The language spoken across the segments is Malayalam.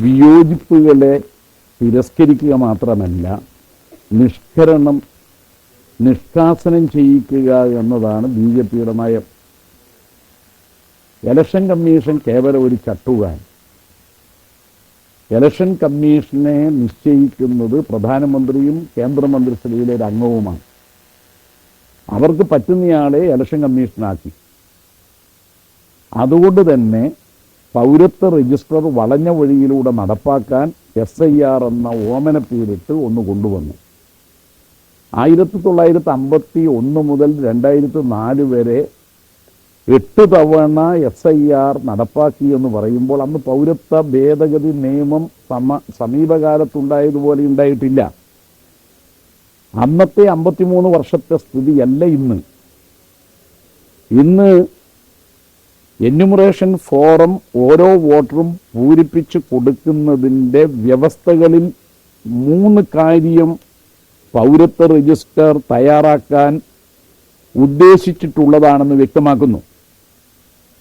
വിയോജിപ്പുകളെ തിരസ്കരിക്കുക മാത്രമല്ല നിഷ്കാസനം ചെയ്യിക്കുക എന്നതാണ് BJPയുടെ നയം. ഇലക്ഷൻ കമ്മീഷൻ കേവലം ഒരു ചട്ടുകാൻ. ഇലക്ഷൻ കമ്മീഷനെ നിശ്ചയിക്കുന്നത് പ്രധാനമന്ത്രിയും കേന്ദ്രമന്ത്രിസഭയിലെ ഒരു അംഗവുമാണ്. അവർക്ക് പറ്റുന്നയാളെ ഇലക്ഷൻ കമ്മീഷനാക്കി. അതുകൊണ്ട് തന്നെ പൗരത്വ രജിസ്റ്റർ വളഞ്ഞ വഴിയിലൂടെ നടപ്പാക്കാൻ SIR എന്ന ഓമന പേരിട്ട് ഒന്ന് കൊണ്ടുവന്നു. 1951 മുതൽ 2004 വരെ 8 തവണ SIR നടപ്പാക്കി എന്ന് പറയുമ്പോൾ അന്ന് പൗരത്വ ഭേദഗതി നിയമം സമീപകാലത്തുണ്ടായതുപോലെ ഉണ്ടായിട്ടില്ല. അന്നത്തെ 53 വർഷത്തെ സ്ഥിതിയല്ല ഇന്ന്. എന്യൂമറേഷൻ ഫോറം ഓരോ വോട്ടറും പൂരിപ്പിച്ച് കൊടുക്കുന്നതിൻ്റെ വ്യവസ്ഥകളിൽ 3 കാര്യം പൗരത്വ രജിസ്റ്റർ തയ്യാറാക്കാൻ ഉദ്ദേശിച്ചിട്ടുള്ളതാണെന്ന് വ്യക്തമാക്കുന്നു.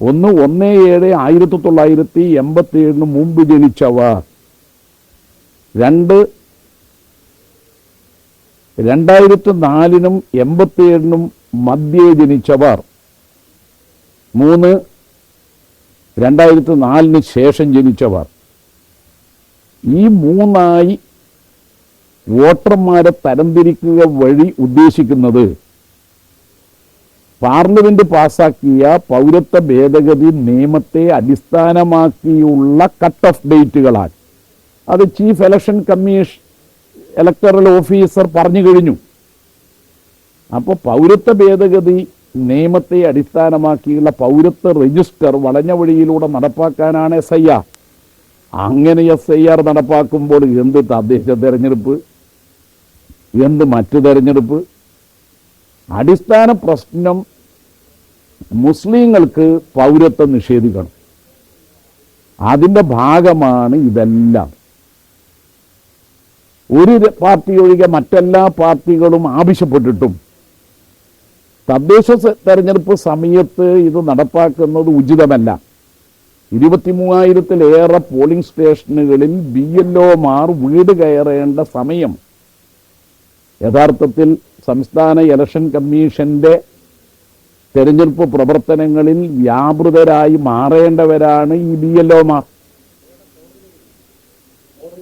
1/7/1987 മുമ്പ് ജനിച്ചവർ, 2 2004 87 മധ്യേ ജനിച്ചവർ, 3 2004 ശേഷം ജനിച്ചവർ. ഈ 3ആയി വോട്ടർമാരെ തരംതിരിക്കുക വഴി ഉദ്ദേശിക്കുന്നത് പാർലമെന്റ് പാസാക്കിയ പൗരത്വ ഭേദഗതി നിയമത്തെ അടിസ്ഥാനമാക്കിയുള്ള കട്ട് ഓഫ് ഡേറ്റുകളാണ്. അത് chief election commission electoral officer പറഞ്ഞു കഴിഞ്ഞു. അപ്പോൾ പൗരത്വ ഭേദഗതി നിയമത്തെ അടിസ്ഥാനമാക്കിയുള്ള പൗരത്വ രജിസ്റ്റർ വളഞ്ഞ വഴിയിലൂടെ നടപ്പാക്കാനാണ് SIR. അങ്ങനെ SIR നടപ്പാക്കുമ്പോൾ എന്ത് തദ്ദേശ തെരഞ്ഞെടുപ്പ്, എന്ത് മറ്റു തെരഞ്ഞെടുപ്പ്? അടിസ്ഥാന പ്രശ്നം മുസ്ലിങ്ങൾക്ക് പൗരത്വം നിഷേധിക്കണം. അതിൻ്റെ ഭാഗമാണ് ഇതെല്ലാം. ഒരു പാർട്ടി ഒഴികെ മറ്റെല്ലാ പാർട്ടികളും ആവശ്യപ്പെട്ടിട്ടും തദ്ദേശ തെരഞ്ഞെടുപ്പ് സമയത്ത് ഇത് നടപ്പാക്കുന്നത് ഉചിതമല്ല. 23,000-ലേറെ പോളിംഗ് സ്റ്റേഷനുകളിൽ BLOമാർ വീട് കയറേണ്ട സമയം യഥാർത്ഥത്തിൽ സംസ്ഥാന ഇലക്ഷൻ കമ്മീഷന്റെ തെരഞ്ഞെടുപ്പ് പ്രവർത്തനങ്ങളിൽ വ്യാപൃതരായി മാറേണ്ടവരാണ് ഈ BLOമാർ.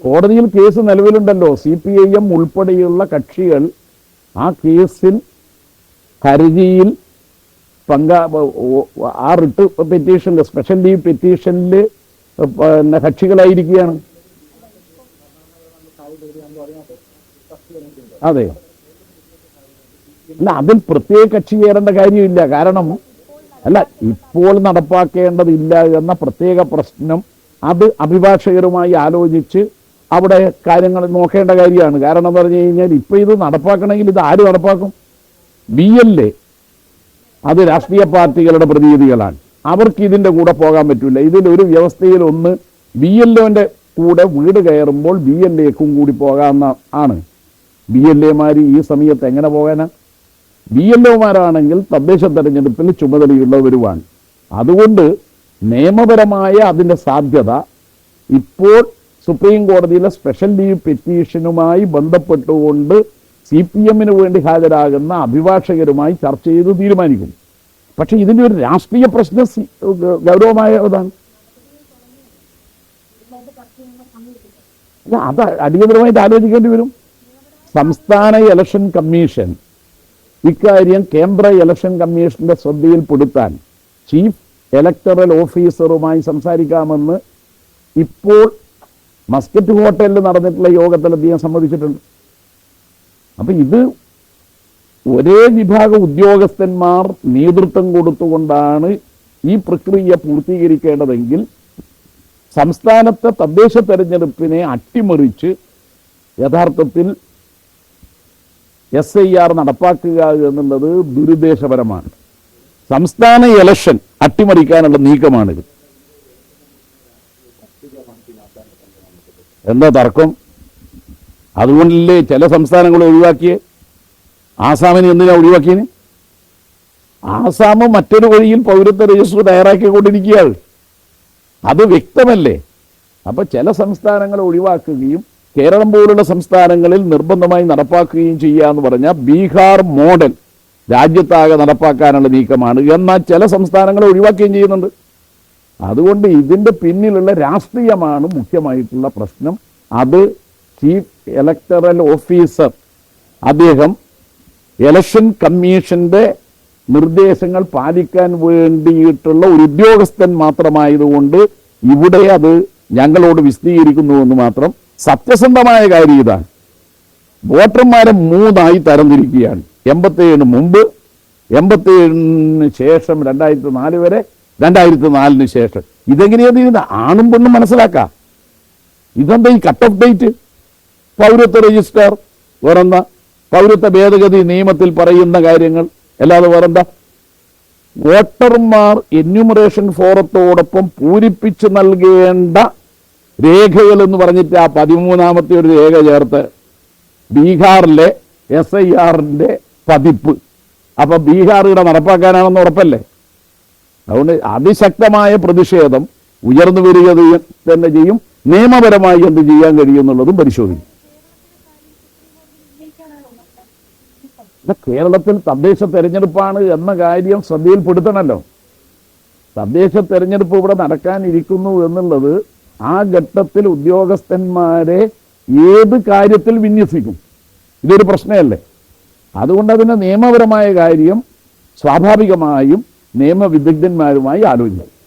കോടതിയിൽ കേസ് നിലവിലുണ്ടല്ലോ. CPIM ഉൾപ്പെടെയുള്ള കക്ഷികൾ ആ കേസിൽ ഹർജിയിൽ ആ റിട്ട് പെറ്റീഷനിൽ, സ്പെഷ്യൽ ലീവ് പെറ്റീഷനിൽ കക്ഷികളായിരിക്കുകയാണ്. അതെ, അല്ല, അതിൽ പ്രത്യേക കക്ഷി ചേരേണ്ട കാര്യമില്ല. കാരണം ഇപ്പോൾ നടപ്പാക്കേണ്ടതില്ല എന്ന പ്രത്യേക പ്രശ്നം അത് അഭിഭാഷകരുമായി ആലോചിച്ച് അവിടെ കാര്യങ്ങൾ നോക്കേണ്ട കാര്യമാണ്. കാരണം എന്ന് പറഞ്ഞു കഴിഞ്ഞാൽ ഇപ്പൊ ഇത് നടപ്പാക്കണമെങ്കിൽ ഇത് ആര് നടപ്പാക്കും? BLA. അത് രാഷ്ട്രീയ പാർട്ടികളുടെ പ്രതിനിധികളാണ്. അവർക്ക് ഇതിൻ്റെ കൂടെ പോകാൻ പറ്റില്ല. ഇതിലൊരു വ്യവസ്ഥയിൽ ഒന്ന് BLOന്റെ കൂടെ വീട് കയറുമ്പോൾ BLAക്കും കൂടി പോകാവുന്ന ആണ്. BLAമാർ ഈ സമയത്ത് എങ്ങനെ പോകാനാ? BLOമാരാണെങ്കിൽ തദ്ദേശ തെരഞ്ഞെടുപ്പിൽ ചുമതലയുള്ളവരുമാണ്. അതുകൊണ്ട് നിയമപരമായ അതിൻ്റെ സാധ്യത ഇപ്പോൾ സുപ്രീം കോടതിയിലെ സ്പെഷ്യൽ ലീവ് പെറ്റീഷനുമായി ബന്ധപ്പെട്ടുകൊണ്ട് CPMന് വേണ്ടി ഹാജരാകുന്ന അഭിഭാഷകരുമായി ചർച്ച ചെയ്ത് തീരുമാനിക്കും. പക്ഷെ ഇതിൻ്റെ ഒരു രാഷ്ട്രീയ പ്രശ്നം ഗൗരവമായതാണ്. അത് അടിയന്തരമായിട്ട് ആലോചിക്കേണ്ടി വരും. സംസ്ഥാന ഇലക്ഷൻ കമ്മീഷൻ ഇക്കാര്യം കേന്ദ്ര ഇലക്ഷൻ കമ്മീഷന്റെ ശ്രദ്ധയിൽപ്പെടുത്താൻ ചീഫ് ഇലക്ടറൽ ഓഫീസറുമായി സംസാരിക്കാമെന്ന് ഇപ്പോൾ മസ്കറ്റ് ഹോട്ടലിൽ നടന്നിട്ടുള്ള യോഗത്തിൽ അദ്ദേഹം സമ്മതിച്ചിട്ടുണ്ട്. അപ്പം ഇത് ഒരേ വിഭാഗം ഉദ്യോഗസ്ഥന്മാർ നേതൃത്വം കൊടുത്തുകൊണ്ടാണ് ഈ പ്രക്രിയ പൂർത്തീകരിക്കേണ്ടതെങ്കിൽ സംസ്ഥാനത്തെ തദ്ദേശ തെരഞ്ഞെടുപ്പിനെ അട്ടിമറിച്ച് യഥാർത്ഥത്തിൽ SIR നടപ്പാക്കുക എന്നുള്ളത് ദുരുദ്ദേശപരമാണ്. സംസ്ഥാന ഇലക്ഷൻ അട്ടിമറിക്കാനുള്ള നീക്കമാണിത്. എന്താ തർക്കം? അതുകൊണ്ടല്ലേ ചില സംസ്ഥാനങ്ങൾ ഒഴിവാക്കിയേ? ആസാമിന് എന്തിനാ ഒഴിവാക്കിയതിന്? ആസാം മറ്റൊരു വഴിയിൽ പൗരത്വ രജിസ്റ്റർ തയ്യാറാക്കിക്കൊണ്ടിരിക്കുകയാണ്. അത് വ്യക്തമല്ലേ? അപ്പൊ ചില സംസ്ഥാനങ്ങൾ ഒഴിവാക്കുകയും കേരളം പോലുള്ള സംസ്ഥാനങ്ങളിൽ നിർബന്ധമായി നടപ്പാക്കുകയും ചെയ്യുക എന്ന് പറഞ്ഞാൽ ബീഹാർ മോഡൽ രാജ്യത്താകെ നടപ്പാക്കാനുള്ള നീക്കമാണ്. എന്നാൽ ചില സംസ്ഥാനങ്ങളെ ഒഴിവാക്കുകയും ചെയ്യുന്നുണ്ട്. അതുകൊണ്ട് ഇതിന്റെ പിന്നിലുള്ള രാഷ്ട്രീയമാണ് മുഖ്യമായിട്ടുള്ള പ്രശ്നം. അത് ചീഫ് ഇലക്ടറൽ ഓഫീസർ അദ്ദേഹം ഇലക്ഷൻ കമ്മീഷന്റെ നിർദ്ദേശങ്ങൾ പാലിക്കാൻ വേണ്ടിയിട്ടുള്ള ഒരു ഉദ്യോഗസ്ഥൻ മാത്രമായതുകൊണ്ട് ഇവിടെ അത് ഞങ്ങളോട് വിശദീകരിക്കുന്നുവെന്ന് മാത്രം. സത്യസന്ധമായ കാര്യം ഇതാണ്. വോട്ടർമാരെ 3 തരംതിരിക്കുകയാണ്. 87 മുമ്പ്, 87 ശേഷം, 2004 വരെ, 2004 ശേഷം. ഇതെങ്ങനെയാണ് ഇത് ആണും പെണ്ണും മനസ്സിലാക്കാം? ഇതെന്താ ഈ കട്ട് ഓഫ് ഡേറ്റ്? പൗരത്വ രജിസ്റ്റർ വേറെന്താ? പൗരത്വ ഭേദഗതി നിയമത്തിൽ പറയുന്ന കാര്യങ്ങൾ അല്ലാതെ വേറെന്താ? വോട്ടർമാർ എന്യൂമറേഷൻ ഫോറത്തോടൊപ്പം പൂരിപ്പിച്ച് നൽകേണ്ട രേഖകൾ എന്ന് പറഞ്ഞിട്ട് ആ 13ാമത്തെ ഒരു രേഖ ചേർത്ത് ബീഹാറിലെ SIRന്റെ പതിപ്പ്. അപ്പൊ ബീഹാർ ഇവിടെ നടപ്പാക്കാനാണെന്ന് ഉറപ്പല്ലേ? അതുകൊണ്ട് അതിശക്തമായ പ്രതിഷേധം ഉയർന്നു വരിക തന്നെ ചെയ്യും. നിയമപരമായി എന്ത് ചെയ്യാൻ കഴിയുമെന്നുള്ളതും പരിശോധിക്കും. കേരളത്തിൽ തദ്ദേശ തെരഞ്ഞെടുപ്പാണ് എന്ന കാര്യം ശ്രദ്ധയിൽപ്പെടുത്തണമല്ലോ. തദ്ദേശ തെരഞ്ഞെടുപ്പ് ഇവിടെ നടക്കാനിരിക്കുന്നു എന്നുള്ളത് ആ ഘട്ടത്തിൽ ഉദ്യോഗസ്ഥന്മാരെ ഏത് കാര്യത്തിൽ വിന്യസിക്കും? ഇതൊരു പ്രശ്നമല്ലേ? അതുകൊണ്ട് അതിന് നിയമപരമായ കാര്യം സ്വാഭാവികമായും നിയമവിദഗ്ധന്മാരുമായി ആലോചിക്കും.